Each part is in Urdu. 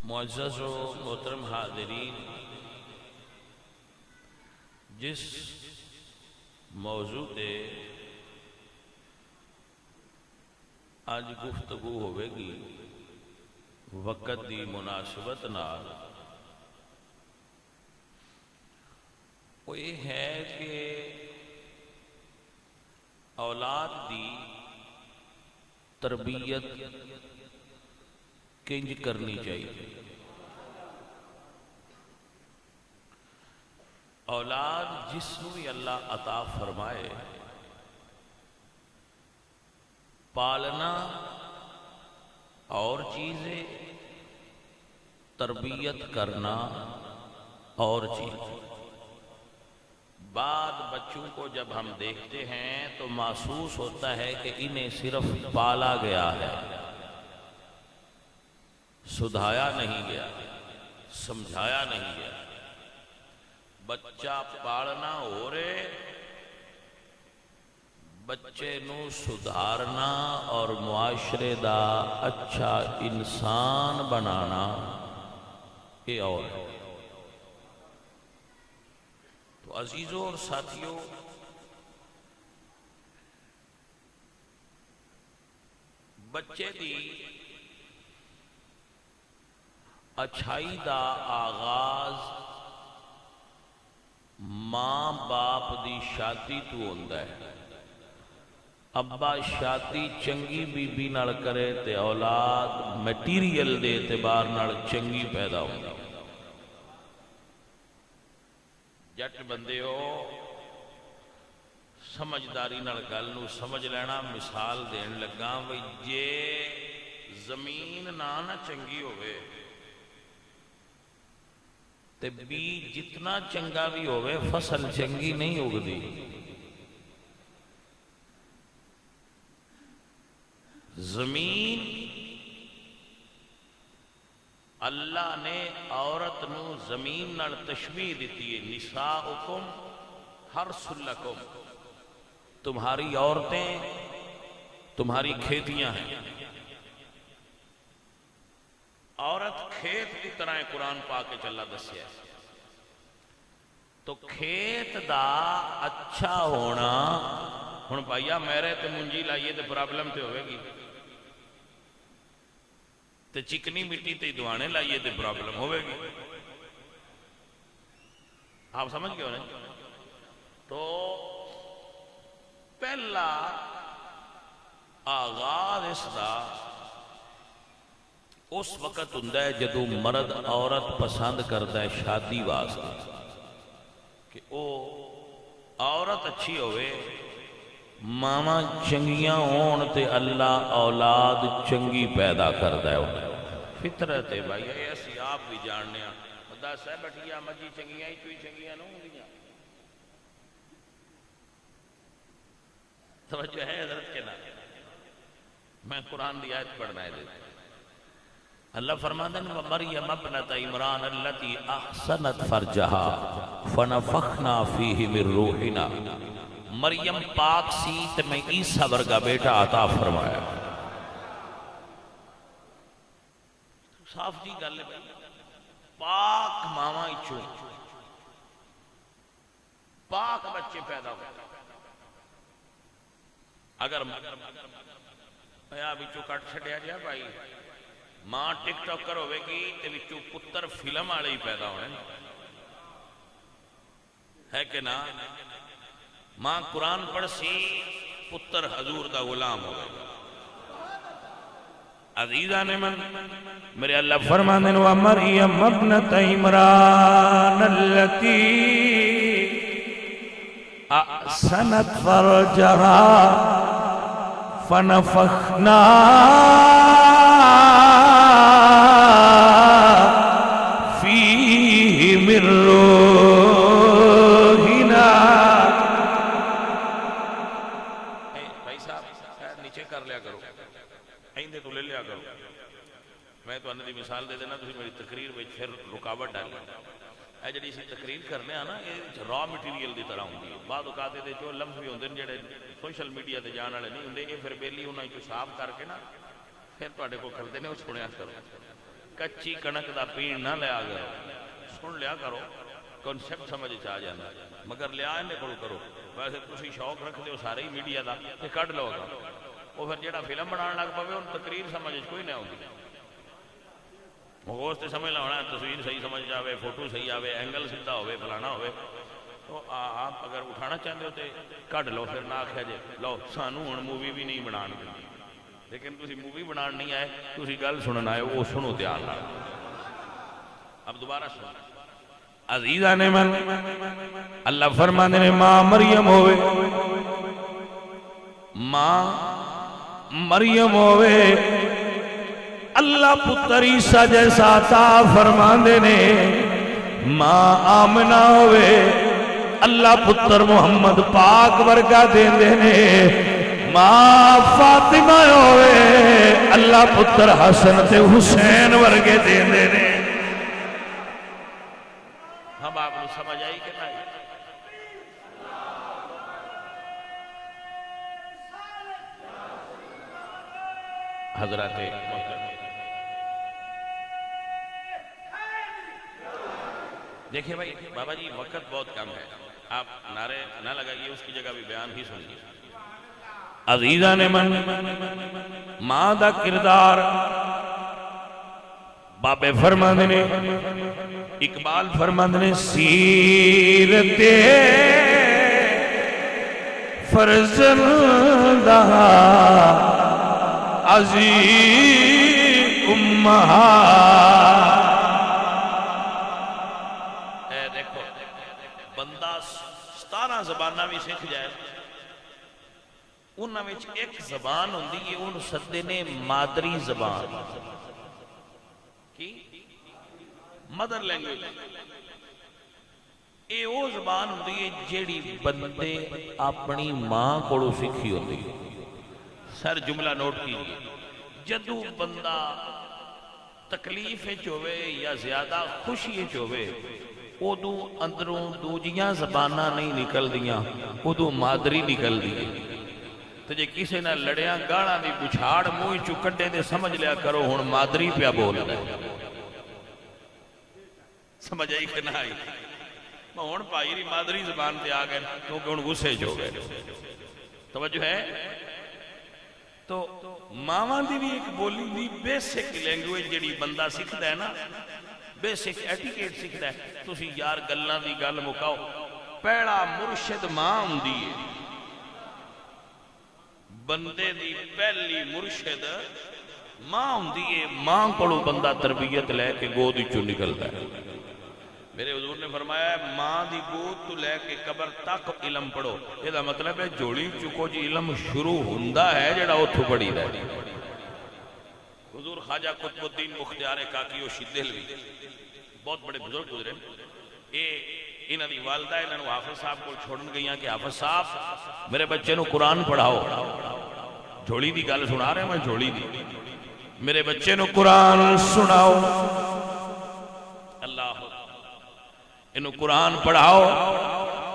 معزز و محترم حاضرین، جس موضوع تے آج گفتگو ہوئے گی وقت دی مناسبت نال، وہ یہ ہے کہ اولاد دی تربیت کنج کرنی چاہیے۔ اولاد جس کو بھی اللہ عطا فرمائے، پالنا اور چیزیں، تربیت کرنا اور چیزیں۔ بعد بچوں کو جب ہم دیکھتے ہیں تو محسوس ہوتا ہے کہ انہیں صرف پالا گیا ہے، سدھایا نہیں گیا، سمجھایا نہیں گیا۔ بچہ پالنا ہو رہے، بچے نو سدھارنا اور معاشرے دا اچھا انسان بنانا یہ اور ہے۔ تو عزیزوں اور ساتھیوں، بچے دی اچھائی دا آغاز ماں باپ دی شادی تو ہوندا ہے۔ ابا شادی چنگی بی بی نال کرے تے اولاد میٹیریل دے اعتبار نال چنگی پیدا ہوندی۔ جٹ بندے ہو، سمجھداری نال گل نو سمجھ لینا۔ مثال دین لگا وی جے زمین نہ چنگی ہوئے تے بیج جتنا چنگا بھی ہوئے فصل چنگی نہیں اگدی۔ زمین اللہ نے عورت نو زمین نال تشبیہ دیتی ہے، نساؤکم حرث لکم، تمہاری عورتیں تمہاری کھیتیاں ہیں۔ عورت کھیت کی طرح قرآن پاک کے چلا دسیا ہے۔ تو کھیت دا اچھا ہونا، ہن بھائیا میرے تے منجی لائیے تے پرابلم تے ہوئے گی، تے چکنی مٹی تے دوانے لائیے تے پرابلم ہوئے گی۔ آپ سمجھ گئے ہو نا؟ تو پہلا آغاز اس دا اس وقت ہوندا ہے جدو مرد عورت پسند کرتا ہے شادی واسطے کہ او عورت اچھی ہوئے، ماما چنگیاں ہون تے اللہ اولاد چنگی پیدا کرتا ہے۔ فطرت ہے بھائی، ایسی آپ بھی جاننے ہیں۔ خدا صاحب بٹھیا مجھی چنگیاں ہی چوئی چنگیاں نہ ہوں گیاں۔ توجہ ہے حضرت کے نام؟ میں قرآن دی آیت پڑھنا ہے دیتا۔ اللہ فرماتا ہے وَمَرْيَمَ ابْنَتَ عِمْرَانَ الَّتِي أَحْسَنَتْ فَرْجَهَا فَنَفَخْنَا فِيهِ مِن رُوحِنَا، مریم پاک سی تے میں عیسیٰ ورگا بیٹا عطا فرمایا۔ صاف جی گل ہے، پاک ماما اچھو پاک بچے پیدا ہوئے۔ اگر میں بچوں کٹ چھڑیا جائے بھائی، ماں ٹک ٹاکر ہوئے گی تے بچوں پتر فلم آلے ہی پیدا ہونے ہے کہ نا؟ ماں قرآن پڑھ سی، پتر حضور دا غلام ہوئے گا۔ عزیزان من میرے اللہ فرمانے وَمَرْيَمَ ابْنَتَ عِمْرَانَ الَّتِي أَحْسَنَتْ فَرْجَهَا فَنَفَخْنَا فِيهِ مِن رُوحِنَا۔ بھائی صاحب نیچے کر لیا کرو، ایندے تو لے لیا کرو۔ میں تو انہوں نے مثال دے دینا، تو میری تقریر میں پھر رکاوٹ ڈالیں۔ اے جڑی اسی تقریر کرنے آنا، یہ را مٹیریل دی طرح ہوں گی۔ بعد اوقات دے جو لفظ بھی ہوندے جڑے سوشل میڈیا تے جان والے نہیں ہوندے، یہ پھر بیلی انہاں کو صاف کر کے نا پھر تواڈے کو کردے نے، وہ سنیا کرو۔ کچی کنک دا پین نہ لیا کرو، سن لیا کرو، کنسپٹ سمجھ آ جانا، مگر لیا انہیں کرو ویسے تسی شوق رکھ دیو سارے ہی میڈیا دا تے کڈ لو گا، وہ پھر جیڑا فلم بنان لگ پوے ان تقریر سمجھ کوئی نہ ہوگی، مغوز تے سمجھ ہونا تصویر صحیح سمجھ جاوے، فوٹو صحیح آوے، اینگل سیدھا ہوئے، فلانا ہوئے، تو آپ اگر اٹھانا چاہتے ہو تے کڈ لو، پھر نہ آکھیا جے لو سانو ہن مووی بھی نہیں بنان دی، لیکن تسی مووی بنان نہیں آئے، تسی گل سنن آئے، وہ سنو دھیان نال۔ اب دوبارہ سنو، عزیزان من اللہ فرماندے نے ماں مریم ہوئے، ماں مریم ہوئے، اللہ پتر عیسیٰ جیسا عطا فرماندے نے، ماں آمنہ ہوئے، اللہ پتر محمد پاک ورگا دیندے نے، ماں فاطمہ ہوئے، اللہ پتر حسن تے حسین ورگے دیندے نے۔ ہم آپ نے سمجھ آئی کہ نہیں؟ حضرات دیکھیں بھائی بابا جی وقت بہت کم ہے، آپ نعرے نہ لگائیے، اس کی جگہ بھی بیان ہی سنیے۔ عزیزان من ماں دا کردار بابے فرماندے نے، اقبال فرماندے نے، سیرت فرزندہ عزیز امہات۔ اے دیکھو بندہ 17 زبانہ بھی سکھ جائے، انہاں وچ ایک زبان ہوندی ہے، ان سدے نے مادری زبان کی مدر لینگویج، اے وہ زبان ہوندی ہے جیڑی بندے اپنی ماں کوڑو سکھی ہوندی ہے۔ سر جملہ نوٹ کیجئے، جدو بندہ تکلیف ہوئے یا زیادہ خوشی ہوئے، ادو اندروں دوجیاں زبانہ نہیں نکل دیاں، ادو مادری نکل دیئے۔ تو جے کسی نہ لڑیاں گاڑاں دی بچھاڑ موئی چکڑے دے سمجھ لیا کرو ہن مادری پیا بول رہا ہے۔ سمجھ آئی کہ نہ آئی؟ میں ہن پائی ری مادری زبان تے آگئے کیونکہ ہن غصے جو گئے۔ توجہ ہے؟ تو ماں دی بھی ایک بولی دی بیسک لینگویج جڑی بندہ سکھدا ہے نا، بیسک ایٹیکیٹ سکھدا ہے، تسی یار گلاں دی گل مکاؤ، پہلا مرشد ماں ہوندی ہے، بندے دی پہلی مرشد ماں ہوندی ہے، ماں کولوں بندہ تربیت لے کے گود وچوں نکلدا ہے۔ میرے حضور نے فرمایا ہے ماں دی گود تو لے کے قبر تک علم پڑھو، یہ دا مطلب ہے جوڑی چکو جی علم شروع ہوندا ہے جڑا اتھو پڑھی دا ہے۔ حضور خواجہ قطب الدین مختار کاکیو شدہلوی بہت بڑے بزرگ گزرے، انہاں دی والدہ انہاں نو حافظ صاحب کو چھوڑن گئیاں کہ حافظ صاحب میرے بچے نو قرآن پڑھاؤ، جھوڑی دی گل سنا رہے ہیں میں، جھوڑی دی، میرے بچے نو قرآن سناؤ، اللہ انہوں قرآن پڑھاؤ۔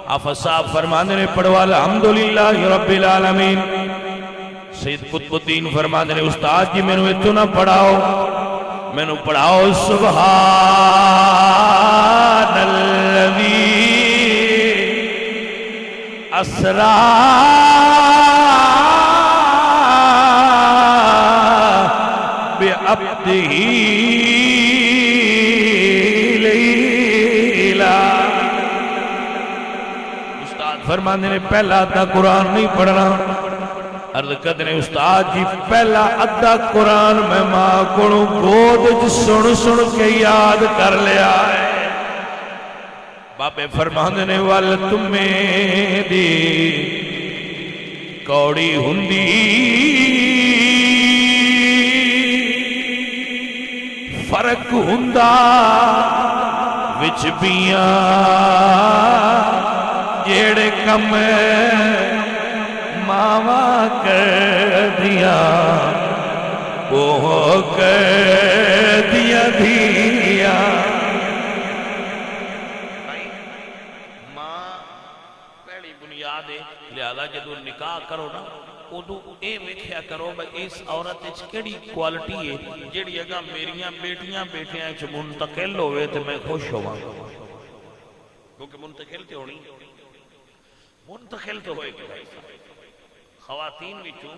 حافظ صاحب فرماندے نے پڑھو الحمدللہ رب العالمین۔ سید قطب الدین فرماندے نے استاد جی میں نے اتنا پڑھاؤ، میں نے پڑھاؤ سبحان الذی اسرا بعبدہ لیلا۔ استاد فرماندے نے پہلا تا قرآن نہیں پڑھنا، عرض کرنے استاد جی پہلا ادھا قرآن میں ماں کو گود سن سن کے یاد کر لیا ہے۔ بابے فرماندے نے وال تمہیں دی کوڑی ہندی فرق ہندا وچ بیاں جیڑے کم ماما کر دیا وہ کر دیا دیا۔ ماں پہلی بنیاد ہے، لہذا جدو نکاح کرو نا ادو اے ویکھیا کرو بھئی اس عورت وچ کیڑی کوالٹی ہے جیڑی اگاں میریاں بیٹیاں بیٹیاں وچ منتقل ہوئے تے میں خوش ہوواں، کیونکہ منتقل تے ہونی، منتقل تو ہوئے گی بھائی صاحب، خواتین وچوں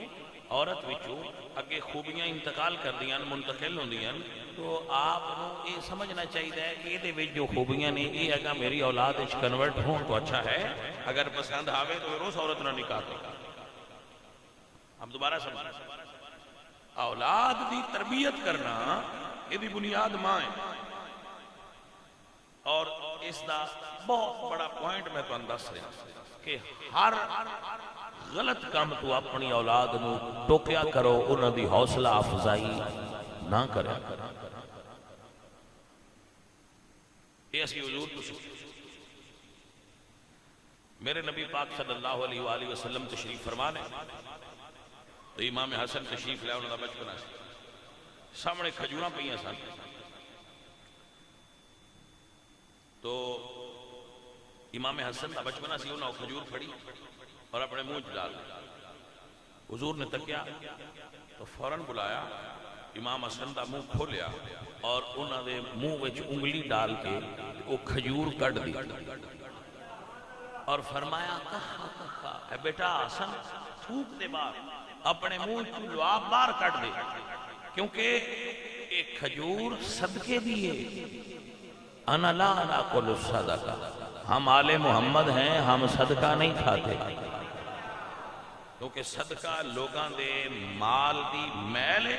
عورت وچوں اگے خوبیاں انتقال کر دیاں منتقل ہوندیاں، تو آپ نو یہ سمجھنا چاہیے کہ یہ وچ جو خوبیاں نے یہ اگر میری اولاد وچ کنورٹ ہون تو اچھا ہے، اگر پسند آوے تو روز عورت نہ نکاح کرو۔ ہم دوبارہ سمجھیں، اولاد دی تربیت کرنا یہ دی بنیاد ماں ہے، اور اس دا بہت بڑا پوائنٹ میں تو دس رہا کہ ہر غلط کام تو اپنی اولاد نو ٹوکیا کرو، انہاں دی حوصلہ افزائی نہ کرے۔ یہ اسی حضور تو سکتے، میرے نبی پاک صلی اللہ علیہ وآلہ وسلم تشریف فرمانے تو امام حسن تشریف لے، انہوں نے بچپنا سے سامنے کھجوراں پئیاں سن، تو امام حسن دا بچپنا سی، انہوں نے کھجور پھڑی اور اپنے منہ ڈال دی۔ حضور نے تکیا تو فوراً بلایا، امام حسن دا منہ کھولیا اور انہوں نے منہ وچ انگلی ڈال کے وہ کھجور کٹ دی اور فرمایا کہا کہا اے بیٹا حسن تھوک دے باہر، اپنے منہ تو لعاب باہر کٹ دے، کیونکہ ایک کھجور صدقے دیئے، انا لا ناکل الصدقہ، ہم آل محمد ہیں، ہم صدقہ نہیں کھاتے، کیونکہ صدقہ لوگاں دے مال دی میل ہے،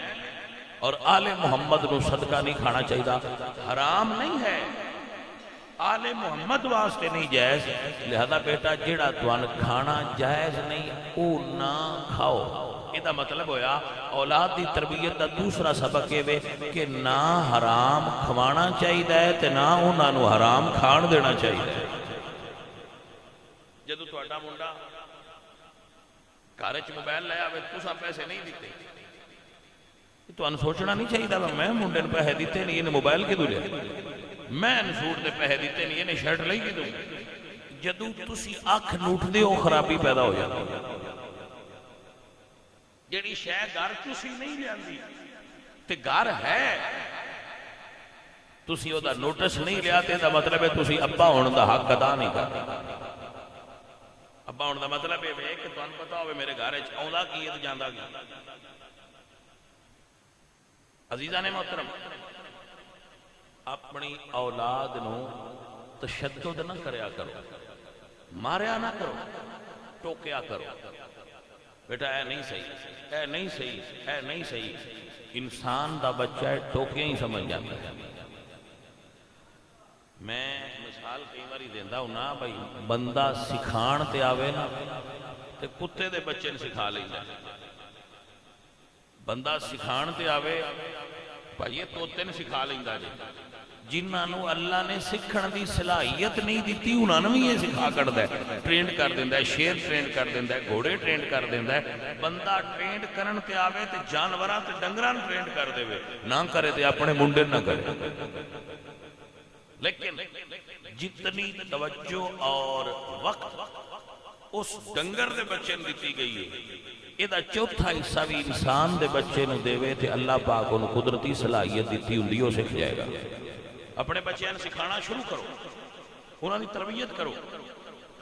اور آل محمد نو صدقہ نہیں کھانا چاہیے، حرام نہیں ہے، آل محمد واسطے نہیں جائز، لہذا بیٹا جیڑا توان کھانا جائز نہیں او نہ کھاؤ۔ یہ مطلب ہویا اولاد دی تربیت دا دوسرا سبق ہے کہ نہ حرام کھوانا چاہیے تے نہ انہاں نو حرام کھان دینا چاہیے۔ جدو تہاڈا منڈا گھر وچ موبائل لے آوے تساں پیسے نہیں دیتے، تو ان سوچنا نہیں چاہیے میں منڈے نے پیسے دیتے نہیں، انہیں موبائل کدوں لیا، میں ان سوٹ دے پیسے دیتے نہیں، انہیں شرٹ لئی کدوں، جدو تسی اکھ نوٹ دے ہو خرابی پیدا ہو جاتی، جیڑی شے گھر تسی نہیں لیاندی تے گھر ہے تسی او دا نوٹس نہیں لیا تے دا مطلب ہے تسی ابا ہون دا حق ادا نہیں کرتے۔ ابا ہون دا مطلب ہے کہ تانوں پتہ ہوئے میرے گھر وچ آوندا کی تے جاندا کی۔ عزیزان محترم، اپنی اولاد نو تشدد نہ کریا کرو، ماریا نہ کرو، ٹوکیا کرو، بیٹا اے نہیں صحیح، اے نہیں صحیح، اے نہیں صحیح، انسان دا بچہ ہے ٹوکیاں ہی سمجھ جاتا ہے۔ میں مثال کئی باری دیندہ ہوں نا بھائی، بندہ سکھان تے آوے نا تے کتے دے بچے نے سکھا لیندہ ہے، بندہ سکھان تے آوے بھائی یہ توتے نے سکھا لیندہ جی، جنہاں نو اللہ نے سکھن دی صلاحیت نہیں دیتی انہاں نے بھی یہ سکھا کر دے، ٹرینڈ کر دیندہ ہے، شیر ٹرینڈ کر دیندہ ہے، گھوڑے ٹرینڈ کر دیندہ ہے۔ بندہ ٹرینڈ کرن تے آوے تے جانوراں تے ڈنگران ٹرینڈ کر دے وے، نہ کرے تے اپنے منڈے نہ کرے۔ لیکن جتنی توجہ اور وقت اس ڈنگر دے بچے نے دیتی گئی ہے، یہ چوتھا حصہ بھی انسان دے بچے نے دے وے تے اللہ پاک انہوں قدرتی صلاحیت دیتی ہوں دیو سکھ جائے گا۔ اپنے بچے نے سکھانا شروع کرو، انہوں نے تربیت کرو۔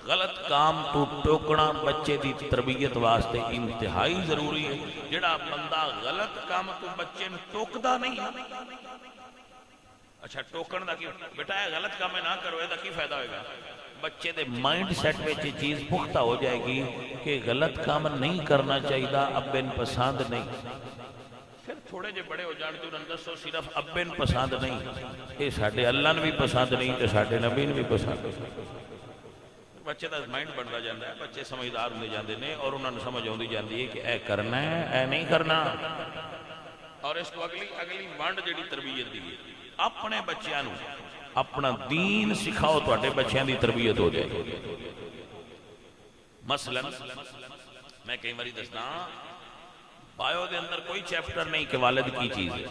غلط کام تو ٹوکنا بچے دی تربیت واسطے انتہائی ضروری ہے۔ جڑا بندہ غلط کام تو بچے نے ٹوکدا نہیں ہے، اچھا ٹوکن دا کی بیٹا ہے غلط کام نہ کرو، یہ دا کی فائدہ ہوئے گا؟ بچے دے مائنڈ سیٹ میں چیز پختہ ہو جائے گی کہ غلط کام نہیں کرنا چاہیے، ابن پسند نہیں، پھر تھوڑے جے بڑے ہو جان تو انہوں دسو صرف ابن پسند نہیں، یہ ساڑھے اللہ نے بھی پسند نہیں تو ساڑھے نبی نے بھی پسند نہیں۔ بچے دا مائنڈ بڑھتا جاندہ ہے، بچے سمجھدار ہوندے جاندے نے اور انہوں نے سمجھ ہوندی جاندی ہے کہ اے کرنا ہے اے نہیں کرنا، اور اس کو اگلی وانڈ جڑی تربیت دی ہے، اپنے بچیاں نو اپنا دین سکھاؤ تو اٹھے بچیاں دی تربیت ہو جائے۔ مثلا میں کئی باری دسنا بایو دے اندر کوئی چیپٹر نہیں کہ والد کی چیز ہے،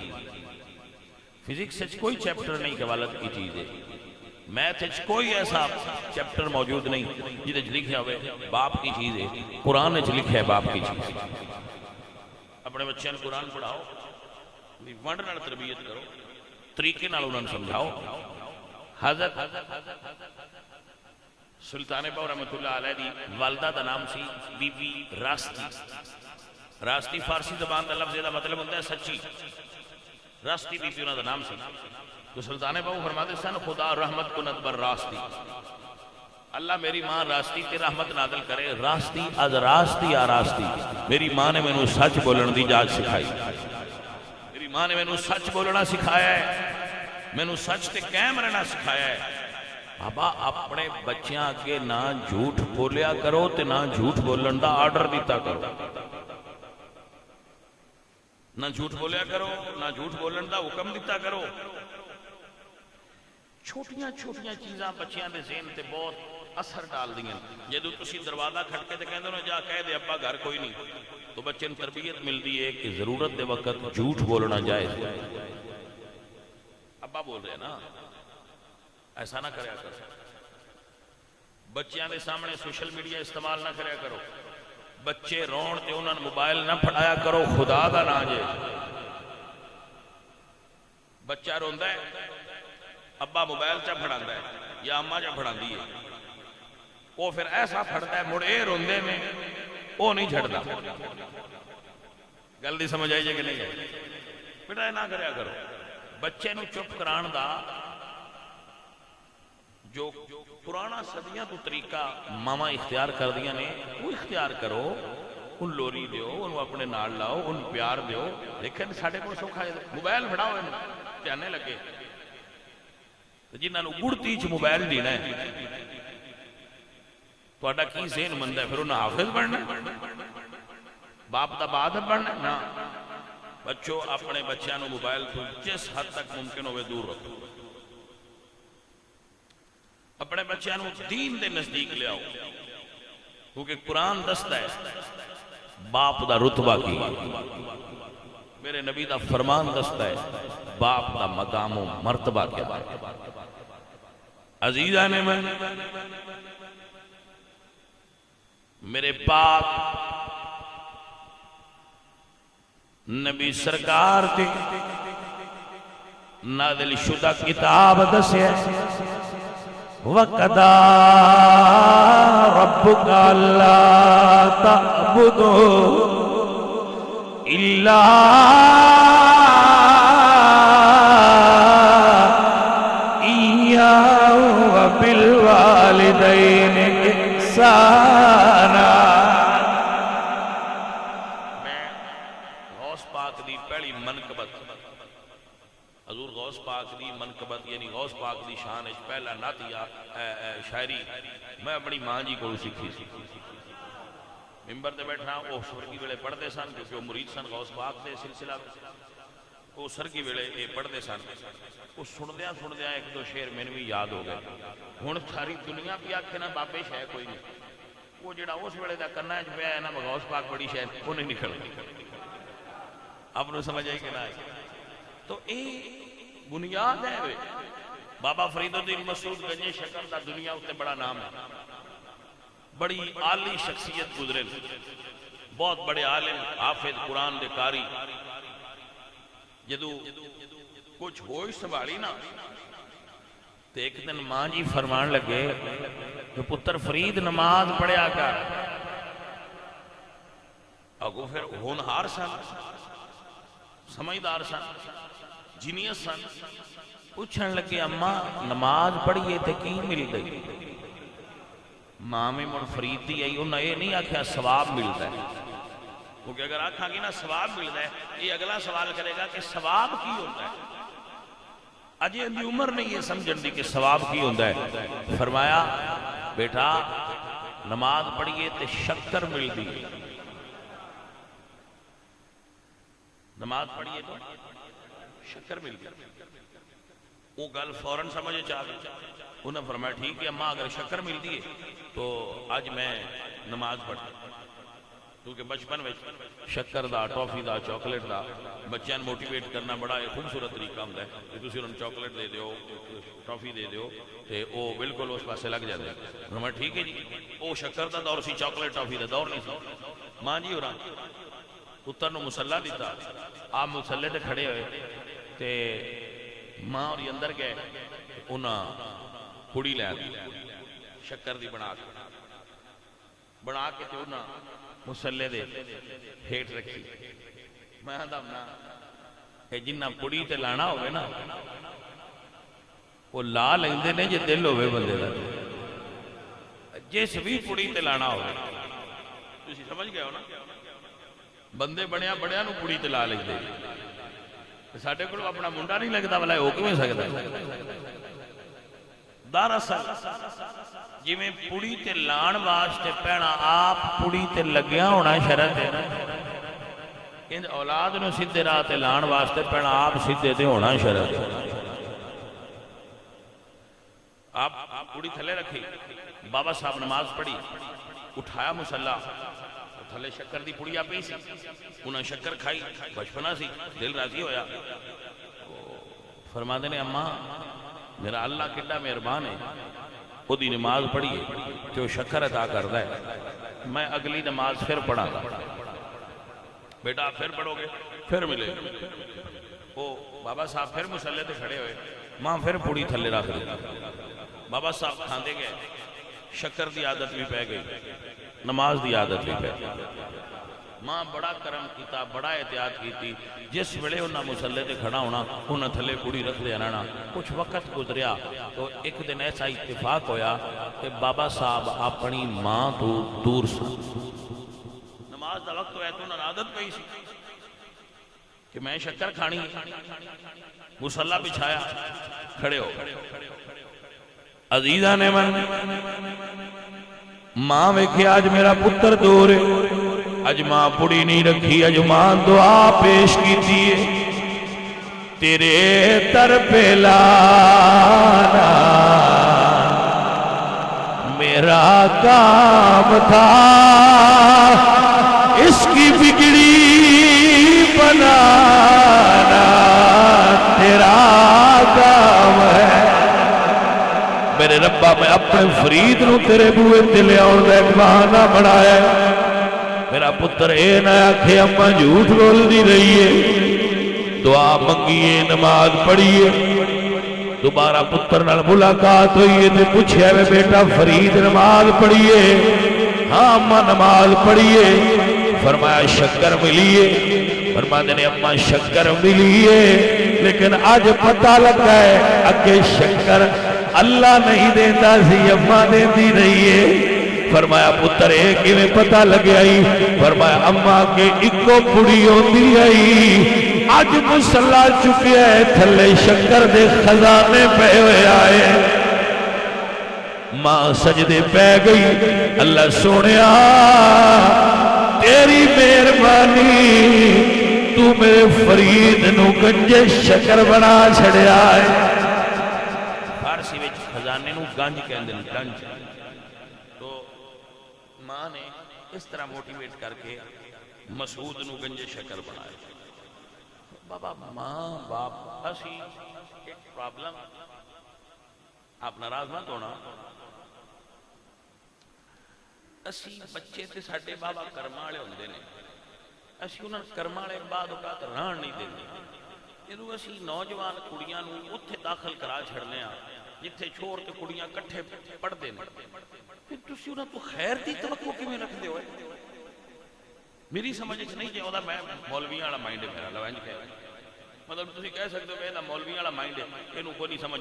فزکس سے کوئی چیپٹر نہیں کہ والد کی چیز ہے، میتھ کوئی ایسا چیپٹر موجود نہیں جہاں لکھا ہوئے باپ کی چیز ہے، قرآن لکھا ہے باپ کی چیز۔ اپنے بچوں کو قرآن پڑھاؤ، ونڈ نال تربیت کرو، طریقے نال انہوں نے سمجھاؤ۔ حضرت سلطان باؤ رحمت اللہ علیہ دی والدہ دا نام سی بی بی راستی۔ راستی فارسی زبان دا لفظ دا مطلب ہوتا ہے سچی، راستی بی بی انہوں دا نام سی۔ تو سلطان باؤ فرماتے سن خدا رحمت کند بر راستی، اللہ میری ماں راستی تے رحمت نازل کرے۔ راستی از راستی آراستی، میری ماں نے مینوں سچ بولن دی جاچ سکھائی، میری ماں نے مینوں سچ بولنا سکھایا ہے، مینوں سچ تے قائم رہنا سکھایا ہے۔ بابا اپنے بچیاں اگے نہ جھوٹ بولیا کرو تے نہ جھوٹ بولن دا آرڈر دیتا کرو، نہ جھوٹ بولیا کرو نہ جھوٹ بولن دا حکم دیتا کرو۔ چھوٹیاں چھوٹیاں چیزاں بچیاں دے ذہن تے بہت اثر ڈال دیں۔ جدو تسی دروازہ کھٹکے تے کہندے ہو جا کہہ دے ابا گھر کوئی نہیں، تو بچے نے تربیت ملتی ہے کہ ضرورت دے وقت جھوٹ بولنا جائز ہے۔ ابا بول رہے ہیں نا، ایسا نہ کریا کرو۔ بچیاں دے سامنے سوشل میڈیا استعمال نہ کریا کرو۔ بچے رون تے انہاں نے موبائل نہ پھڑایا کرو، خدا دا نام جے۔ بچہ روندا ہے، ابا موبائل چا پھڑاندا ہے یا اماں چا پھڑاندی ہے، وہ پھر ایسا پھڑتا ہے مڑ اے روندے میں وہ نہیں چھڑدا۔ گل دی سمجھ آئی جے کہ نہیں ہے؟ بیٹا نہ کریا کرو۔ بچے نو چپ کران دا جو پرانا صدیاں تو طریقہ ماما اختیار کر دیا نے وہ اختیار کرو، ان لوری دیو، ان اپنے نال لاؤ، ان پیار دیو۔ لیکن ساڑھے کو سوکھا ہے موبائل پھڑاؤ انہوں جانے لگے، جنہاں نو گڑتی چھ موبائل دینا ہے تو اڈا کی ذہن مندہ ہے پھر انہاں حافظ بڑھنا باپ دا بعد بڑھنا نا۔ بچوں اپنے بچیاں نو موبائل تو جس حد تک ممکن ہوئے دور رکھو، اپنے بچیاں نو دین دے نزدیک لے آؤ، کیونکہ قرآن دستا ہے باپ دا رتبہ کی، میرے نبی دا فرمان دستا ہے باپ دا مقام و مرتبہ کیا۔ عزیزان من میرے پاک نبی سرکار تے نازل شدہ کتاب دسے وَقَضَى رَبُّكَ أَلَّا تَعْبُدُوا إِلَّا إِيَّاهُ وَبِالْوَالِدَيْنِ إِحْسَانًا۔ میں غوث پاک دی پہلی منقبت، حضور غوث پاک دی منقبت یعنی غوث پاک دی شان اچ پہلا نعتیہ شاعری میں اپنی ماں جی کو سیکھی سی۔ ممبر تے بیٹھنا وہ سرگی ویلے پڑھتے سن، کیونکہ وہ مرید سن غوث پاک دے سلسلہ وہ سرگی ویلے یہ پڑھتے سن۔ وہ سندیاں سندیاں ایک دو شعر میں بھی یاد ہو گئے۔ ہن ساری دنیا بھی آکھے نا بابے شے کوئی نہیں، وہ جڑا اس ویلے دا کرنا پیا ہے نا غوث پاک بڑی شے وہ نہیں نکل آپ نے سمجھ آئی کہ نہ آئی؟ تو یہ بنیاد ہے۔ بابا فرید الدین مسعود گنج شکر دا دنیا ہوتے بڑا نام ہے، بڑی عالی شخصیت گزرے، بہت بڑے عالم حافظ قرآن دے قاری۔ جدو کچھ ہوش سنبھالی نا تو ایک دن ماں جی فرمان لگے کہ پتر فرید نماز پڑھیا کر۔ اگو پھر ہونہار سن، سمجھدار سن، جینیس سن، پوچھن لگے اماں نماز پڑھیے تے کی مل گئی؟ ماں میں مڑ فرید دی آئی انہوں نے یہ نہیں آکھیا ثواب ملتا ہے، کیونکہ اگر آکھا گی نا ثواب ملتا ہے یہ اگلا سوال کرے گا کہ ثواب کی ہوتا ہے؟ اجے اندھی عمر نہیں یہ سمجھن دی کہ ثواب کی ہوتا ہے۔ فرمایا بیٹا نماز پڑھیے تے شکر مل دی، نماز پڑھیے تو شکر مل دی۔ وہ گل فوراں سمجھے چاہ گئی، انہوں نے فرمایا ٹھیک ہے اماں اگر شکر مل دی تو آج میں نماز پڑھتا۔ کیونکہ بچپن میں شکر دا ٹافی دا چاکلیٹ دا بچوں موٹیویٹ کرنا بڑا ایک خوبصورت طریقہ ہوتا ہے کہ تسی انہوں چاکلیٹ دے دیو ٹافی دے دیو تے او بالکل اس پاسے لگ جاتے ہیں میں ٹھیک ہے جی او شکر دا دور سی چاکلیٹ ٹافی دا دور نہیں سی ماں جی ہو پتر نو مسلح دیتا آپ مسلح تے کھڑے ہوئے تے ماں اور اندر گئے انہاں کڑی لے دی شکر دی بنا کے تے انہاں مسلح دے ہیٹ رکھی میں دمنا کہ جنہ کڑی تے لانا ہوئے نا وہ لا لیندے نے جے دل ہوئے بندے دا جس بھی کڑی تے لانا ہوئے تسی سمجھ گئے ہو نا بندے بڑیا نو کڑی تے لا لیندے ساڈے کول اپنا منڈا نہیں لگتا والا ہو کیویں سکدا دراصل جی میں پوڑی تے لان واسطے پہنا آپ پوڑی تے لگیا ہونا شرط ہے نا ان اولاد نو سیدھے راہ تے لان واسطے پہنا آپ سیدھے تے ہونا شرط ہے آپ پوڑی تھلے رکھی بابا صاحب نماز پڑھی اٹھایا مسلح تھلے شکر دی پوڑی آپ ہی سی انہاں شکر کھائی بچپنا سی دل راضی ہویا فرما دینے اماں میرا اللہ کتنا مہربان ہے وہ دی نماز پڑھیے جو شکر عطا کرتا ہے میں اگلی نماز پھر پڑھا گا بیٹا آپ پھر پڑھو گے پھر ملے وہ بابا صاحب پھر مسلح تے کھڑے ہوئے ماں پھر پوڑی تھلے رکھ دی بابا صاحب کھاندے گئے شکر دی عادت بھی پہ گئی نماز دی عادت بھی پہ گئی ماں بڑا کرم کیتا بڑا احتیاط کیتی جس ویلے انہاں مسلح تے کھڑا ہونا انہاں تھلے پوڑی رکھ دے رہنا کچھ وقت گزریا تو ایک دن ایسا اتفاق ہویا کہ بابا صاحب اپنی ماں تو دور سا نماز دا وقت ہویا تو انہاں عادت پئی سی کہ میں شکر کھانی مسلح بچھایا کھڑے ہو عزیزہ نے من ماں ویکھے آج میرا پتر دور ہے اج ماں پڑی نہیں رکھی اج ماں دعا پیش کی دیئے تیرے در پہ لانا میرا کام تھا اس کی بگڑی بنانا تیرا کام ہے میرے ربا میں اپنے فرید نو تیرے بوئے دلے اور دے بہانہ بنایا میرا پتر اے نہ آکھے اماں جھوٹ بول دی رہیے دعا منگیے نماز پڑھیے دوبارہ پتر نال ملاقات ہوئیے تے پوچھے میں بیٹا فرید نماز پڑھیے ہاں اماں نماز پڑھیے فرمایا شکر ملیے فرمایا نے اماں شکر ملیے لیکن آج پتہ لگا ہے اگے شکر اللہ نہیں دیتا سی اماں دیتی رہیے فرمایا پتر اے کیویں پتہ لگے آئی فرمایا اماں کے اکو پڑی ہوندی آئی اج مسلح چکیا ہے تھلے شکر دے خزانے پہ ہوئے آئے ماں سجدے پہ گئی اللہ سونیا تیری مہربانی تو میرے فرید نو گنجے شکر بنا چھڑیا ہے فارسی وچ خزانے نو گنج کہندے نے گنج ماں نے اس طرح موٹیویٹ کر کے مسعود نو گنجے شکر بنائے بابا ماں باپ اسی ایک پرابلم آپ ناراض مت ہونا اسی بچے تے ساڈے بابا کرما والے ہوندے نے اسی انہاں کرما والے بعد اوقات رہن نہیں دیندے جدوں اسی نوجوان کڑیاں نو اوتھے داخل کرا چھڑنے آ جتھے چھوڑ کے کڑیاں کٹھے پڑھدے نے پھر تسی انہاں تو خیر دی توقع کیویں رکھدے ہو میری سمجھ وچ نہیں کہ اودا میں مولویاں والا مائنڈ ہے میرا لوانج کہہ مطلب تسی کہہ سکدے ہو کہ اے دا مولویاں والا مائنڈ ہے اینوں کوئی نہیں سمجھ